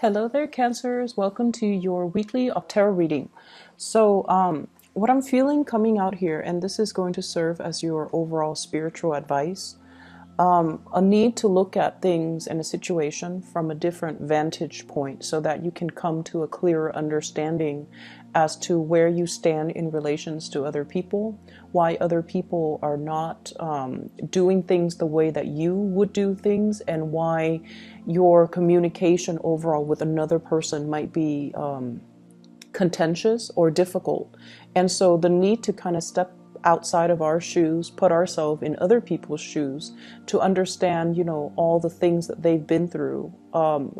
Hello there, Cancers. Welcome to your weekly tarot reading. What I'm feeling coming out here, and this is going to serve as your overall spiritual advice, a need to look at things in a situation from a different vantage point so that you can come to a clearer understanding as to where you stand in relations to other people, why other people are not doing things the way that you would do things, and why your communication overall with another person might be contentious or difficult. And so the need to kind of step outside of our shoes, put ourselves in other people's shoes to understand, all the things that they've been through.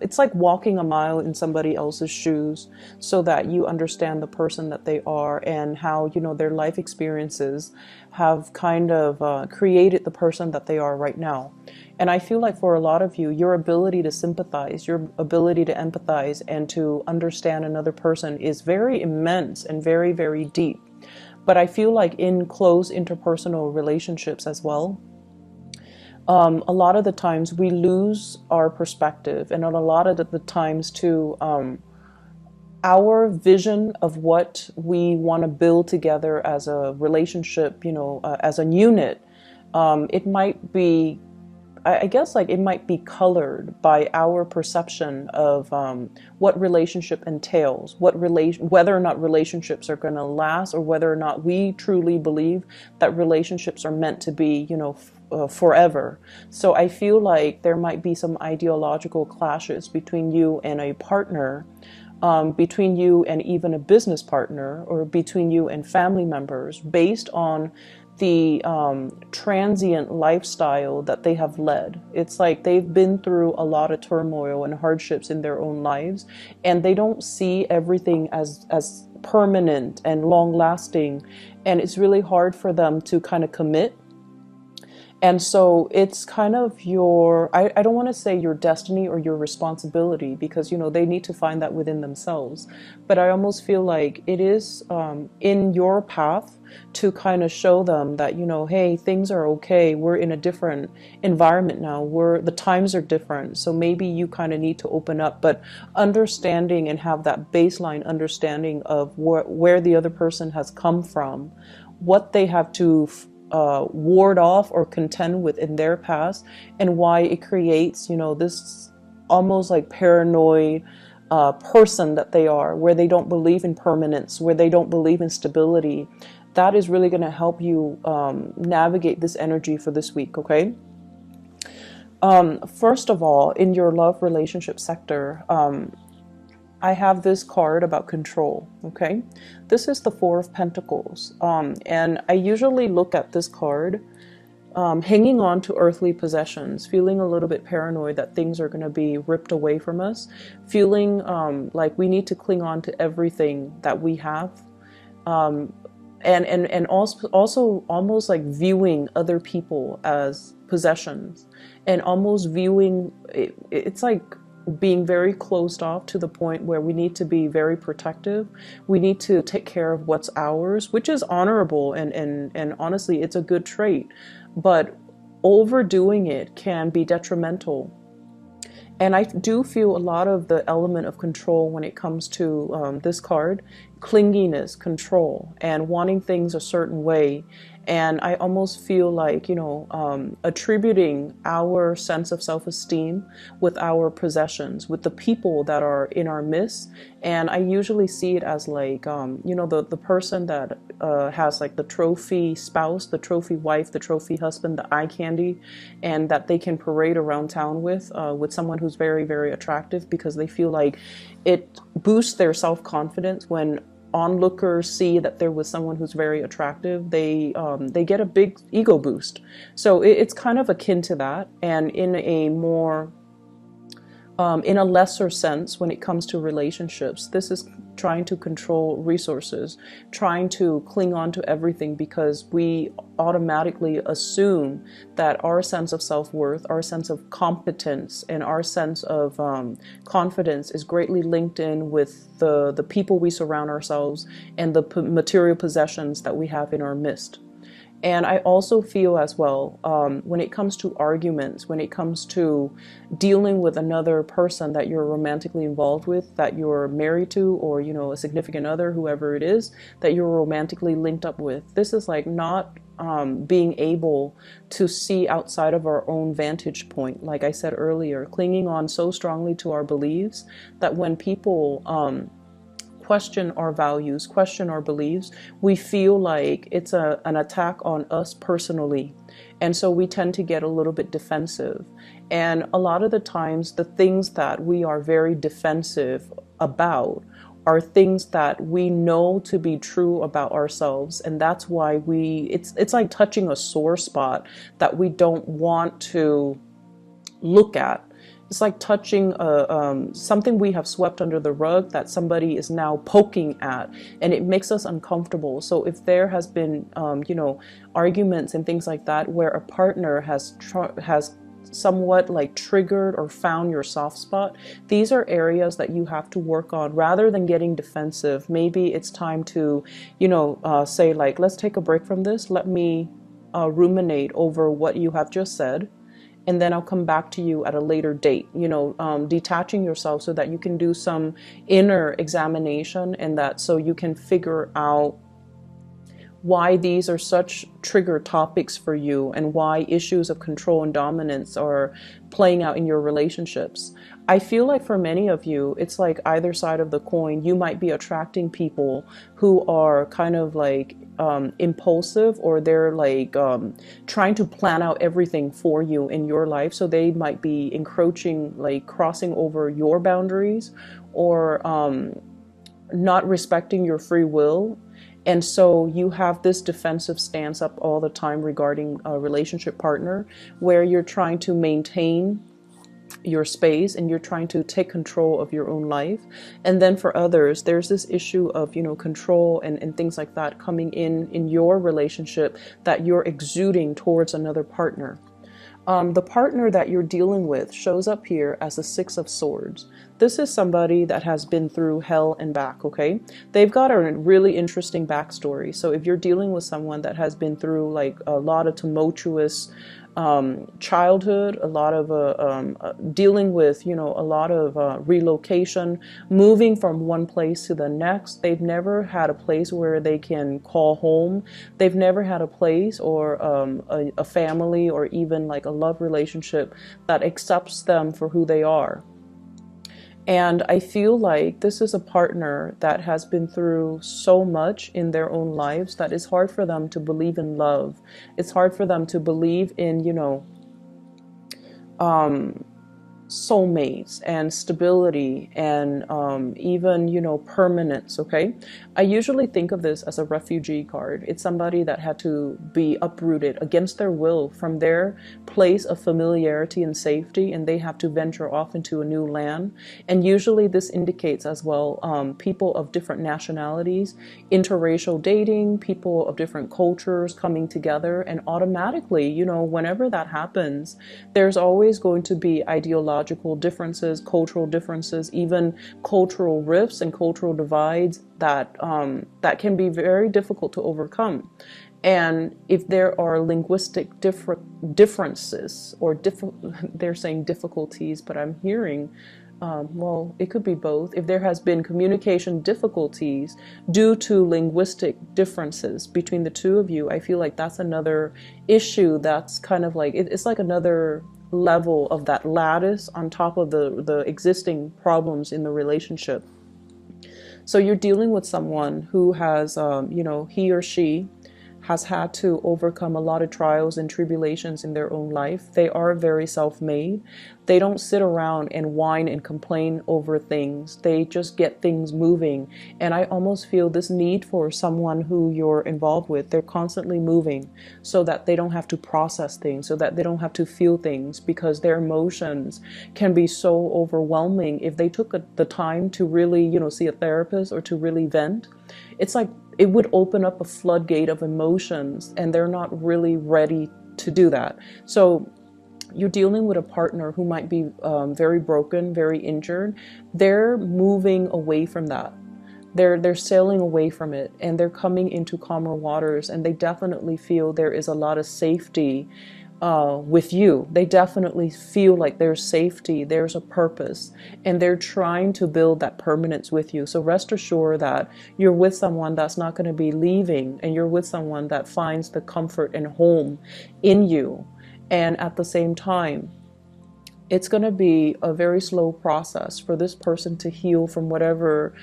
It's like walking a mile in somebody else's shoes so that you understand the person that they are and how, their life experiences have kind of created the person that they are right now. And I feel like for a lot of you, your ability to sympathize, your ability to empathize and to understand another person is very immense and very, very deep. But I feel like in close interpersonal relationships as well, a lot of the times we lose our perspective, and a lot of the times too, our vision of what we want to build together as a relationship, as a unit, it might be, I guess, like it might be colored by our perception of what relationship entails, whether or not relationships are going to last, or whether or not we truly believe that relationships are meant to be, forever. So I feel like there might be some ideological clashes between you and a partner, between you and even a business partner, or between you and family members, based on the transient lifestyle that they have led. It's like they've been through a lot of turmoil and hardships in their own lives, and they don't see everything as permanent and long lasting, and it's really hard for them to kind of commit. And so it's kind of I don't want to say your destiny or your responsibility, because, they need to find that within themselves. But I almost feel like it is in your path to kind of show them that, hey, things are okay. We're in a different environment now. The times are different. So maybe you kind of need to open up, but understanding and have that baseline understanding of where the other person has come from, what they have to ward off or contend with in their past, and why it creates, this almost like paranoid person that they are, where they don't believe in permanence, where they don't believe in stability. That is really going to help you navigate this energy for this week, okay? First of all, in your love relationship sector, I have this card about control, okay? This is the Four of Pentacles, and I usually look at this card hanging on to earthly possessions, feeling a little bit paranoid that things are going to be ripped away from us, feeling like we need to cling on to everything that we have, and also almost like viewing other people as possessions, and almost viewing it's like being very closed off to the point where we need to be very protective. We need to take care of what's ours, which is honorable, and honestly, it's a good trait. But overdoing it can be detrimental. And I do feel a lot of the element of control when it comes to this card: clinginess, control, and wanting things a certain way. And I almost feel like, attributing our sense of self-esteem with our possessions, with the people that are in our midst. And I usually see it as like, the person that has like the trophy spouse, the trophy wife, the trophy husband, the eye candy, and that they can parade around town with someone who's very, very attractive, because they feel like it boosts their self-confidence when onlookers see that there was someone who's very attractive. They get a big ego boost. So it's kind of akin to that, and in a more in a lesser sense, when it comes to relationships, this is trying to control resources, trying to cling on to everything, because we automatically assume that our sense of self-worth, our sense of competence, and our sense of confidence is greatly linked in with the people we surround ourselves and the material possessions that we have in our midst. And I also feel as well, when it comes to arguments, when it comes to dealing with another person that you're romantically involved with, that you're married to, or, you know, a significant other, whoever it is that you're romantically linked up with, this is like not being able to see outside of our own vantage point. Like I said earlier, clinging on so strongly to our beliefs that when people question our values, question our beliefs, we feel like it's an attack on us personally. And so we tend to get a little bit defensive. And a lot of the times, the things that we are very defensive about are things that we know to be true about ourselves. And that's why it's like touching a sore spot that we don't want to look at. It's like touching something we have swept under the rug that somebody is now poking at, and it makes us uncomfortable. So if there has been, you know, arguments and things like that where a partner has somewhat like triggered or found your soft spot, these are areas that you have to work on. Rather than getting defensive, maybe it's time to, you know, say like, let's take a break from this. Let me ruminate over what you have just said, and then I'll come back to you at a later date. You know, detaching yourself so that you can do some inner examination, and that so you can figure out why these are such trigger topics for you, and why issues of control and dominance are playing out in your relationships. I feel like for many of you, it's like either side of the coin. You might be attracting people who are kind of like impulsive, or they're like trying to plan out everything for you in your life. So they might be encroaching, like crossing over your boundaries, or not respecting your free will. And so you have this defensive stance up all the time regarding a relationship partner, where you're trying to maintain your space and you're trying to take control of your own life. And then for others, there's this issue of, you know, control and things like that coming in your relationship that you're exuding towards another partner. The partner that you're dealing with shows up here as the Six of Swords. This is somebody that has been through hell and back, okay? They've got a really interesting backstory. So if you're dealing with someone that has been through like a lot of tumultuous childhood, a lot of dealing with, you know, a lot of relocation, moving from one place to the next. They've never had a place where they can call home. They've never had a place or a family, or even like a love relationship that accepts them for who they are. And I feel like this is a partner that has been through so much in their own lives that it's hard for them to believe in love. It's hard for them to believe in, you know, soulmates and stability and even, you know, permanence, okay? I usually think of this as a refugee card. It's somebody that had to be uprooted against their will from their place of familiarity and safety, and they have to venture off into a new land. And usually this indicates as well people of different nationalities, interracial dating, people of different cultures coming together. And automatically, you know, whenever that happens, there's always going to be ideological differences, cultural differences, even cultural rifts and cultural divides that that can be very difficult to overcome. And if there are linguistic differences, or they're saying difficulties, but I'm hearing, well, it could be both. If there has been communication difficulties due to linguistic differences between the two of you, I feel like that's another issue that's kind of like, it's like another level of that lattice on top of the existing problems in the relationship. So you're dealing with someone who has, you know, he or she has had to overcome a lot of trials and tribulations in their own life. They are very self-made. They don't sit around and whine and complain over things. They just get things moving. And I almost feel this need for someone who you're involved with. They're constantly moving so that they don't have to process things, so that they don't have to feel things, because their emotions can be so overwhelming. If they took the time to really, you know, see a therapist or to really vent, it's like it would open up a floodgate of emotions, and they're not really ready to do that. So you're dealing with a partner who might be very broken, very injured. They're moving away from that. They're sailing away from it, and they're coming into calmer waters, and they definitely feel there is a lot of safety with you. They definitely feel like there's safety, there's a purpose, and they're trying to build that permanence with you. So rest assured that you're with someone that's not going to be leaving, and you're with someone that finds the comfort and home in you. And at the same time, it's going to be a very slow process for this person to heal from whatever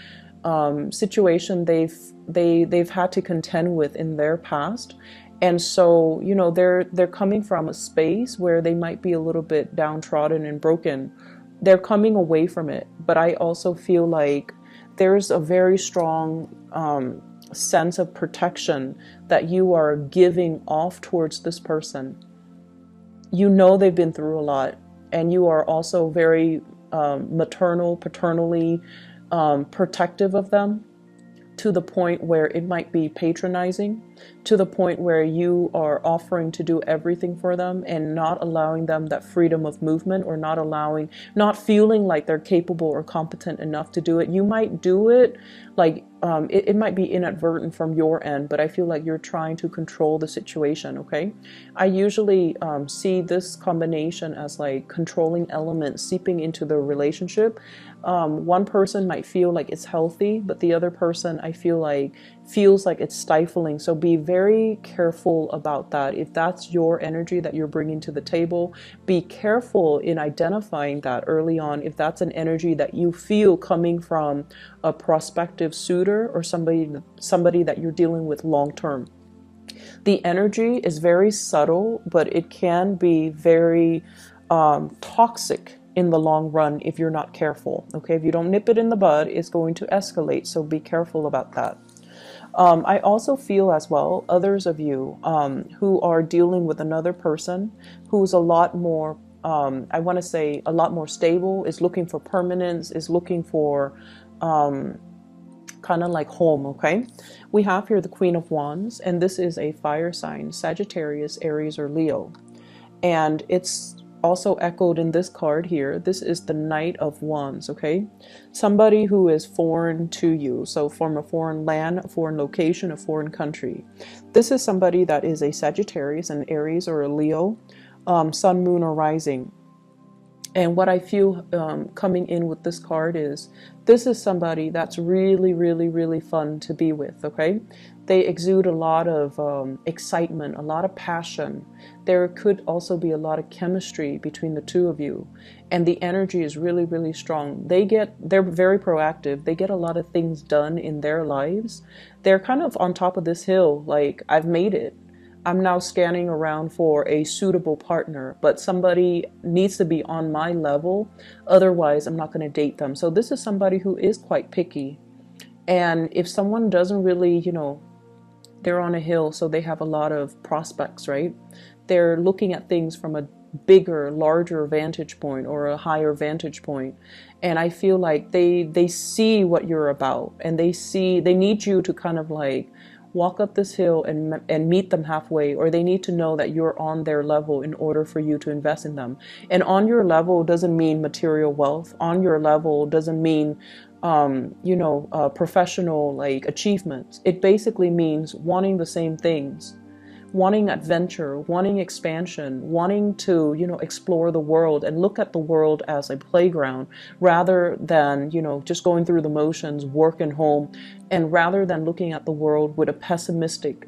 situation they've had to contend with in their past. And so, you know, they're coming from a space where they might be a little bit downtrodden and broken. They're coming away from it. But I also feel like there's a very strong sense of protection that you are giving off towards this person. You know they've been through a lot, and you are also very paternally protective of them, to the point where it might be patronizing, to the point where you are offering to do everything for them and not allowing them that freedom of movement, or not feeling like they're capable or competent enough to do it. You might do it, like it might be inadvertent from your end, but I feel like you're trying to control the situation, okay? I usually see this combination as like controlling elements seeping into the relationship. One person might feel like it's healthy, but the other person, I feel like, feels like it's stifling. So be very careful about that. If that's your energy that you're bringing to the table, be careful in identifying that early on. If that's an energy that you feel coming from a prospective suitor or somebody that you're dealing with long term. The energy is very subtle, but it can be very toxic in the long run if you're not careful. Okay, if you don't nip it in the bud, it's going to escalate. So be careful about that. I also feel as well, others of you who are dealing with another person who's a lot more, I want to say a lot more stable, is looking for permanence, is looking for kind of like home, okay? We have here the Queen of Wands, and this is a fire sign, Sagittarius, Aries, or Leo. And it's also echoed in this card here. This is the Knight of Wands, okay? Somebody who is foreign to you, so from a foreign land, a foreign location, a foreign country. This is somebody that is a Sagittarius, an Aries, or a Leo, sun, moon, or rising. And what I feel coming in with this card is, this is somebody that's really, really, really fun to be with, okay? They exude a lot of excitement, a lot of passion. There could also be a lot of chemistry between the two of you. And the energy is really, really strong. They're very proactive. They get a lot of things done in their lives. They're kind of on top of this hill, like, I've made it. I'm now scanning around for a suitable partner, but somebody needs to be on my level. Otherwise, I'm not going to date them. So this is somebody who is quite picky. And if someone doesn't really, you know, they're on a hill, so they have a lot of prospects, right? They're looking at things from a bigger, larger vantage point, or a higher vantage point. And I feel like they see what you're about, and they need you to kind of like walk up this hill and meet them halfway, or they need to know that you're on their level in order for you to invest in them. And on your level doesn't mean material wealth. On your level doesn't mean professional like achievements. It basically means wanting the same things, wanting adventure, wanting expansion, wanting to, explore the world and look at the world as a playground, rather than, just going through the motions, work and home, and rather than looking at the world with a pessimistic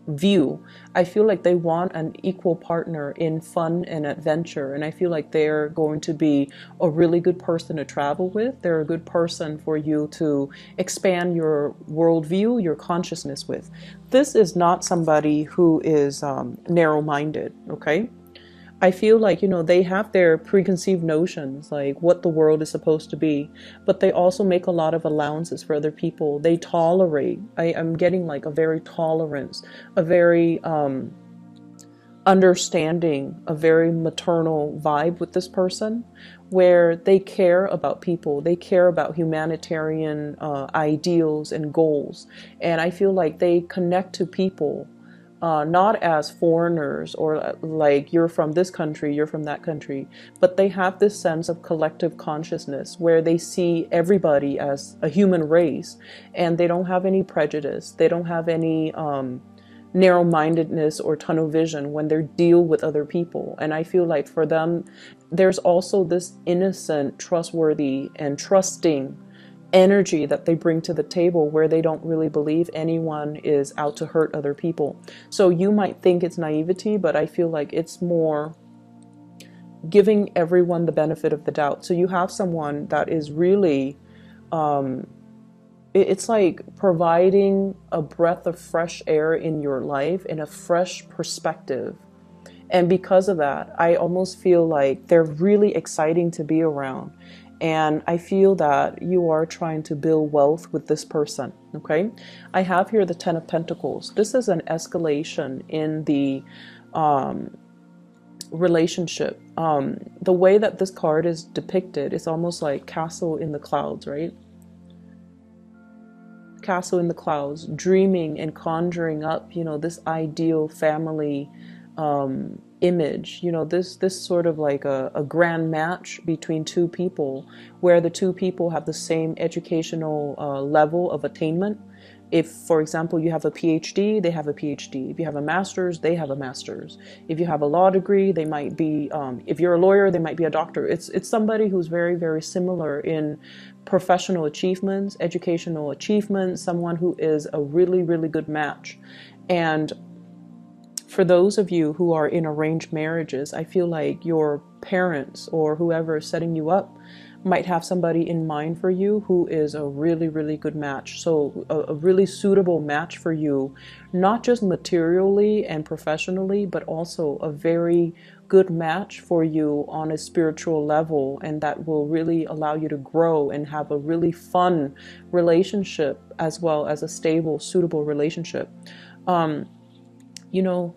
view. I feel like they want an equal partner in fun and adventure, and I feel like they're going to be a really good person to travel with. They're a good person for you to expand your worldview, your consciousness with. This is not somebody who is narrow-minded, okay? I feel like, they have their preconceived notions, like what the world is supposed to be, but they also make a lot of allowances for other people. They tolerate. I'm getting like a very tolerance, a very understanding, a very maternal vibe with this person, where they care about people. They care about humanitarian ideals and goals. And I feel like they connect to people not as foreigners or like you're from this country, you're from that country, but they have this sense of collective consciousness where they see everybody as a human race, and they don't have any prejudice. They don't have any narrow-mindedness or tunnel vision when they deal with other people. And I feel like for them, there's also this innocent, trustworthy, and trusting energy that they bring to the table where they don't really believe anyone is out to hurt other people. So you might think it's naivety, but I feel like it's more giving everyone the benefit of the doubt. So you have someone that is really, it's like providing a breath of fresh air in your life and a fresh perspective. And because of that, I almost feel like they're really exciting to be around. And I feel that you are trying to build wealth with this person, okay? I have here the Ten of Pentacles. This is an escalation in the relationship. The way that this card is depicted, it's almost like castle in the clouds, right? Castle in the clouds, dreaming and conjuring up, you know, this ideal family image, you know, this sort of like a grand match between two people where the two people have the same educational level of attainment. If, for example, you have a PhD, they have a PhD. If you have a master's, they have a master's. If you have a law degree, they might be, if you're a lawyer, they might be a doctor. It's somebody who's very, very similar in professional achievements, educational achievements, someone who is a really, really good match. And for those of you who are in arranged marriages, I feel like your parents or whoever is setting you up might have somebody in mind for you who is a really, really good match. So a really suitable match for you, not just materially and professionally, but also a very good match for you on a spiritual level, and that will really allow you to grow and have a really fun relationship as well as a stable, suitable relationship. You know,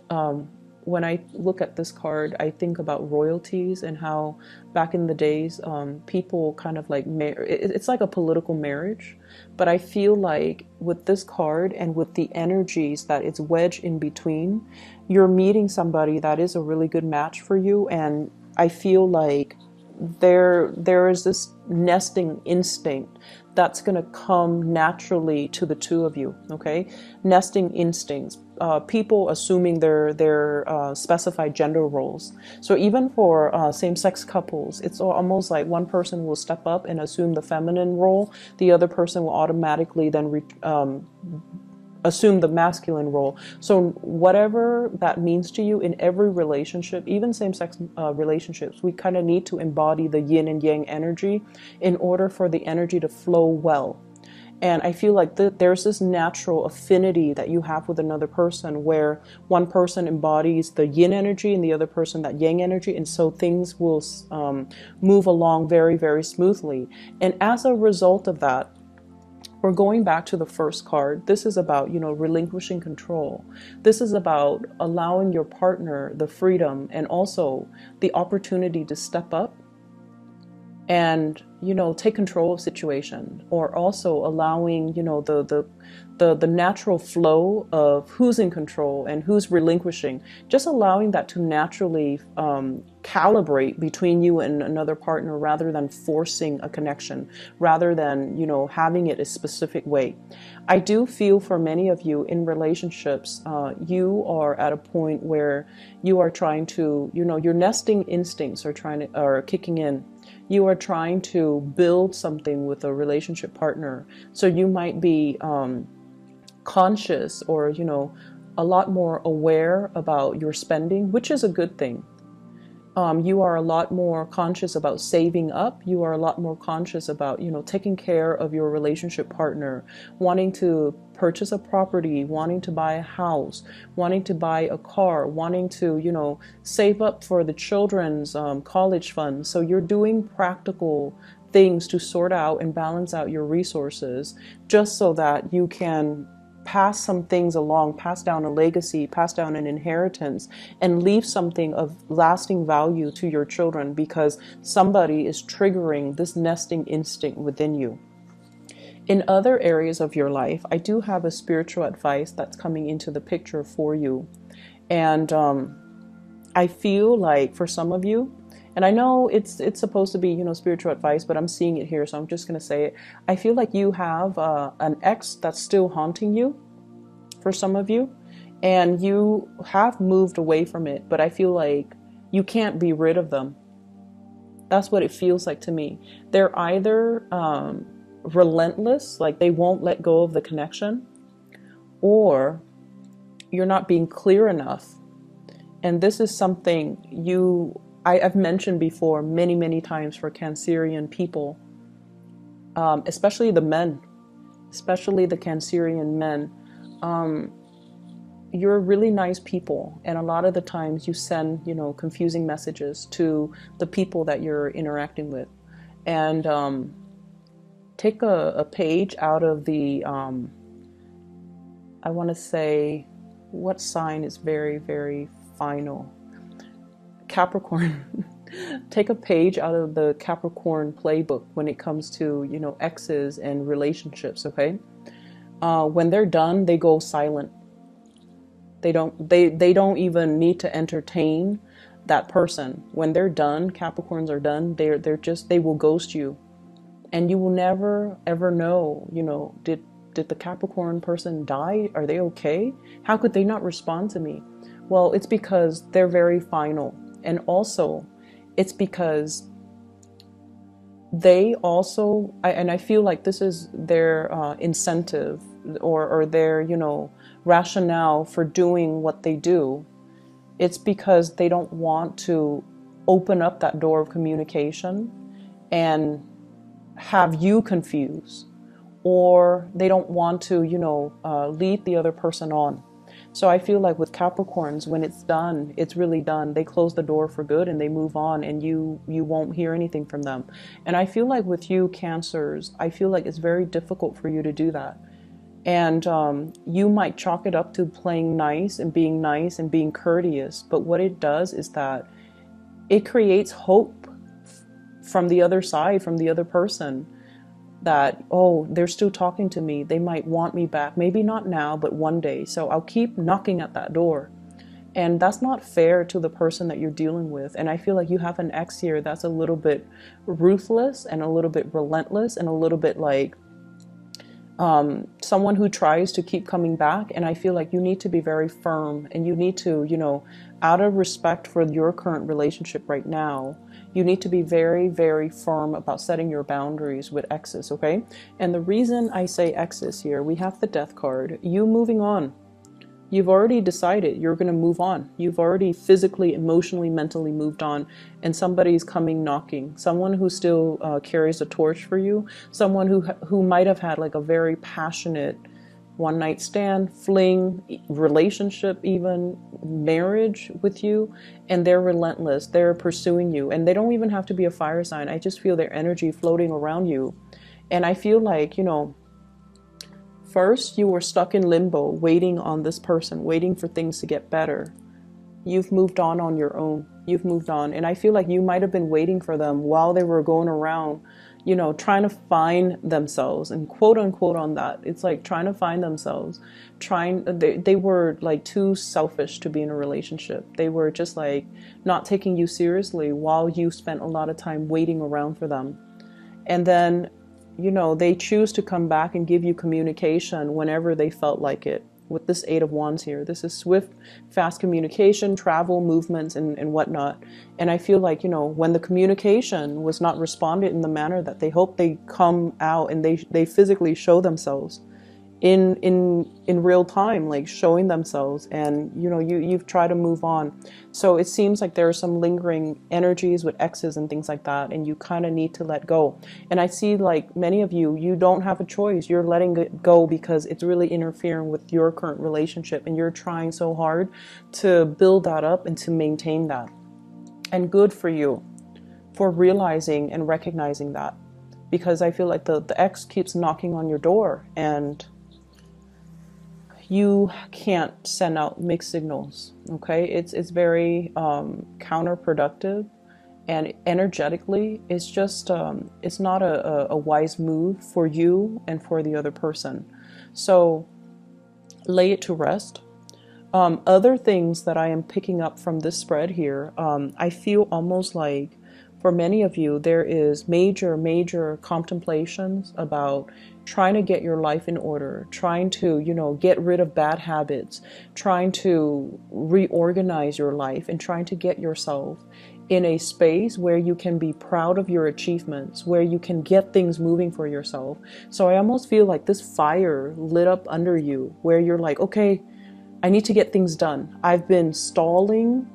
when I look at this card, I think about royalties and how back in the days, people kind of like, it's like a political marriage. But I feel like with this card and with the energies that it's wedged in between, you're meeting somebody that is a really good match for you. And I feel like there is this nesting instinct that's going to come naturally to the two of you, okay? Nesting instincts, people assuming their specified gender roles. So even for same-sex couples, it's almost like one person will step up and assume the feminine role, the other person will automatically then assume the masculine role. So whatever that means to you in every relationship, even same-sex relationships, we kind of need to embody the yin and yang energy in order for the energy to flow well. And I feel like there's this natural affinity that you have with another person where one person embodies the yin energy and the other person that yang energy. And so things will move along very, very smoothly. And as a result of that, we're going back to the first card. This is about, you know, relinquishing control. This is about allowing your partner the freedom and also the opportunity to step up and, you know, take control of situation, or also allowing, you know, the natural flow of who's in control and who's relinquishing, just allowing that to naturally calibrate between you and another partner rather than forcing a connection, rather than, you know, having it a specific way. I do feel for many of you in relationships, you are at a point where you are trying to, you know, your nesting instincts are kicking in. You are trying to build something with a relationship partner. So you might be conscious or, you know, a lot more aware about your spending, which is a good thing. You are a lot more conscious about saving up. You are a lot more conscious about, you know, taking care of your relationship partner, wanting to purchase a property, wanting to buy a house, wanting to buy a car, wanting to, you know, save up for the children's college funds. So you're doing practical things to sort out and balance out your resources just so that you can pass some things along, pass down a legacy, pass down an inheritance, and leave something of lasting value to your children because somebody is triggering this nesting instinct within you. In other areas of your life, I do have a spiritual advice that's coming into the picture for you. And I feel like for some of you, and I know it's supposed to be, you know, spiritual advice, but I'm seeing it here, so I'm just going to say it. I feel like you have an ex that's still haunting you for some of you, and you have moved away from it, but I feel like you can't be rid of them. That's what it feels like to me. They're either relentless, like they won't let go of the connection, or you're not being clear enough. And this is something I've mentioned before many times for Cancerian people, especially the men, especially the Cancerian men. You're really nice people, and a lot of the times you send, you know, confusing messages to the people that you're interacting with. And take a page out of the, I want to say, what sign is very final? Capricorn. Take a page out of the Capricorn playbook when it comes to, you know, exes and relationships, okay? When they're done, they go silent. They don't even need to entertain that person. When they're done, Capricorns are done, they will ghost you. And you will never ever know, you know, did the Capricorn person die? Are they okay? How could they not respond to me? Well, it's because they're very final. And also, it's because they also, and I feel like this is their incentive or their, you know, rationale for doing what they do. It's because they don't want to open up that door of communication and have you confused, or they don't want to, you know, lead the other person on. So I feel like with Capricorns, when it's done, it's really done. They close the door for good and they move on, and you won't hear anything from them. And I feel like with you Cancers, I feel like it's very difficult for you to do that. And you might chalk it up to playing nice and being courteous. But what it does is that it creates hope from the other side, from the other person, that, oh, they're still talking to me. They might want me back. Maybe not now, but one day. So I'll keep knocking at that door. And that's not fair to the person that you're dealing with. And I feel like you have an ex here that's a little bit ruthless and a little bit relentless and a little bit like someone who tries to keep coming back. And I feel like you need to be very firm, and you need to, you know, out of respect for your current relationship right now, you need to be very firm about setting your boundaries with exes, okay? And the reason I say exes here, we have the Death card. You moving on. You've already decided you're going to move on. You've already physically, emotionally, mentally moved on, and somebody's coming knocking. Someone who still carries a torch for you. Someone who might have had like a very passionate one-night stand, fling, relationship, even marriage with you, and they're relentless. They're pursuing you, and they don't even have to be a fire sign. I just feel their energy floating around you. And I feel like, you know, first you were stuck in limbo, waiting on this person, waiting for things to get better. You've moved on your own. You've moved on. And I feel like you might have been waiting for them while they were going around, you know, trying to find themselves, and quote unquote on that. It's like trying to find themselves, they were like too selfish to be in a relationship. They were just like not taking you seriously while you spent a lot of time waiting around for them. And then, you know, they choose to come back and give you communication whenever they felt like it. With this Eight of Wands here, this is swift, fast communication, travel, movements, and whatnot. And I feel like, you know, when the communication was not responded in the manner that they hope, they come out and they physically show themselves in real time, like showing themselves, and you know, you've tried to move on. So it seems like there are some lingering energies with exes and things like that, and you kind of need to let go. And I see like many of you don't have a choice. You're letting it go because it's really interfering with your current relationship, and you're trying so hard to build that up and to maintain that. And good for you for realizing and recognizing that, because I feel like the ex keeps knocking on your door, and you can't send out mixed signals, okay? It's very counterproductive, and energetically, it's just it's not a wise move for you and for the other person. So lay it to rest. Other things that I am picking up from this spread here, I feel almost like for many of you, there is major contemplations about trying to get your life in order, trying to, get rid of bad habits, trying to reorganize your life, and trying to get yourself in a space where you can be proud of your achievements, where you can get things moving for yourself. So I almost feel like this fire lit up under you, where you're like, okay, I need to get things done. I've been stalling.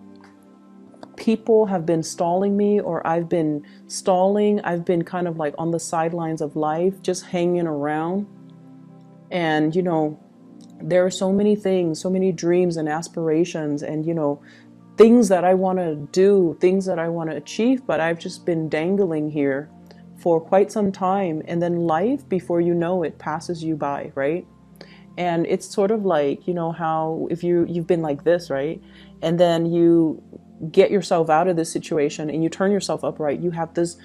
People have been stalling me, or I've been stalling. I've been kind of like on the sidelines of life, just hanging around. And, there are so many things, so many dreams and aspirations and, things that I want to do, things that I want to achieve, but I've just been dangling here for quite some time. And then life, before you know it, passes you by, right? And it's sort of like, how if you've been like this, right? And then you get yourself out of this situation and you turn yourself upright, you have this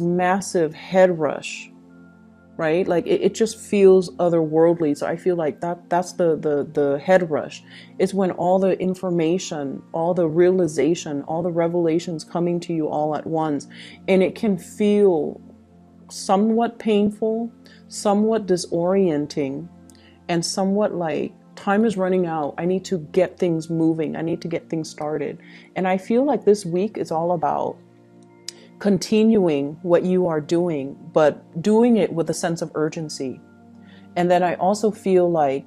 massive head rush, right? Like it just feels otherworldly. So I feel like that's the head rush. It's when all the information, all the realization, all the revelations coming to you all at once, and it can feel somewhat painful, somewhat disorienting, and somewhat like time is running out. I need to get things moving. I need to get things started. And I feel like this week is all about continuing what you are doing, but doing it with a sense of urgency. And then I also feel like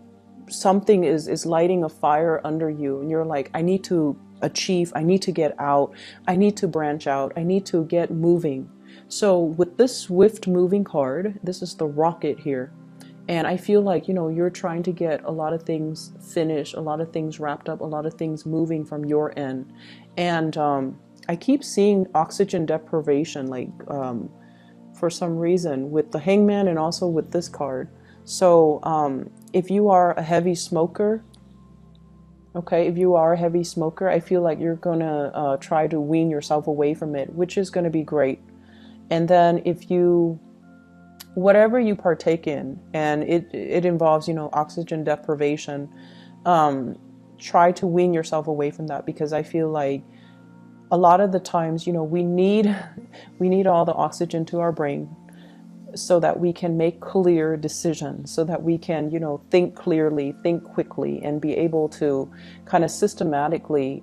something is lighting a fire under you, and you're like, I need to achieve, I need to get out, I need to branch out, I need to get moving. So with this swift moving card, this is the rocket here. And I feel like, you're trying to get a lot of things finished, a lot of things wrapped up, a lot of things moving from your end. And I keep seeing oxygen deprivation, like for some reason, with the Hangman and also with this card. So if you are a heavy smoker, okay, if you are a heavy smoker, I feel like you're going to try to wean yourself away from it, which is going to be great. And then if you... whatever you partake in, and it involves, oxygen deprivation, try to wean yourself away from that, because I feel like a lot of the times, we need all the oxygen to our brain so that we can make clear decisions, so that we can, think clearly, think quickly, and be able to kind of systematically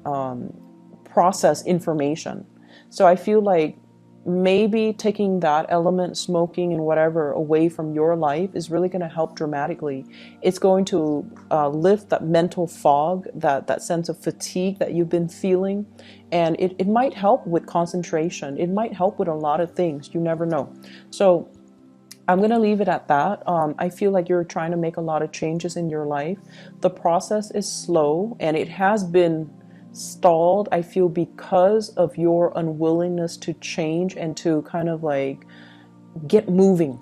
process information. So I feel like maybe taking that element, smoking and whatever, away from your life is really going to help dramatically. It's going to lift that mental fog, that sense of fatigue that you've been feeling. And it might help with concentration. It might help with a lot of things. You never know. So I'm going to leave it at that. I feel like you're trying to make a lot of changes in your life. The process is slow, and it has been stalled, I feel, because of your unwillingness to change and to kind of like get moving.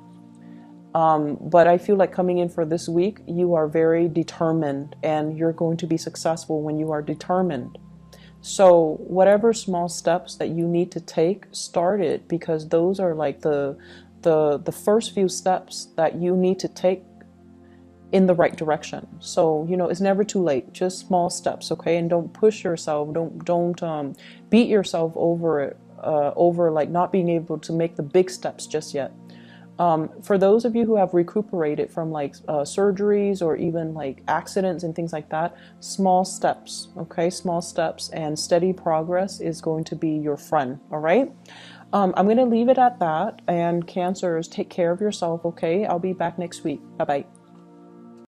But I feel like coming in for this week, you are very determined, and you're going to be successful when you are determined. So whatever small steps that you need to take, start it, because those are like the first few steps that you need to take in the right direction. So, it's never too late. Just small steps, okay? And don't push yourself. Don't beat yourself over like not being able to make the big steps just yet. For those of you who have recuperated from like surgeries or even like accidents and things like that, small steps, okay? Small steps and steady progress is going to be your friend, all right? I'm going to leave it at that. And Cancers, take care of yourself, okay? I'll be back next week. Bye-bye.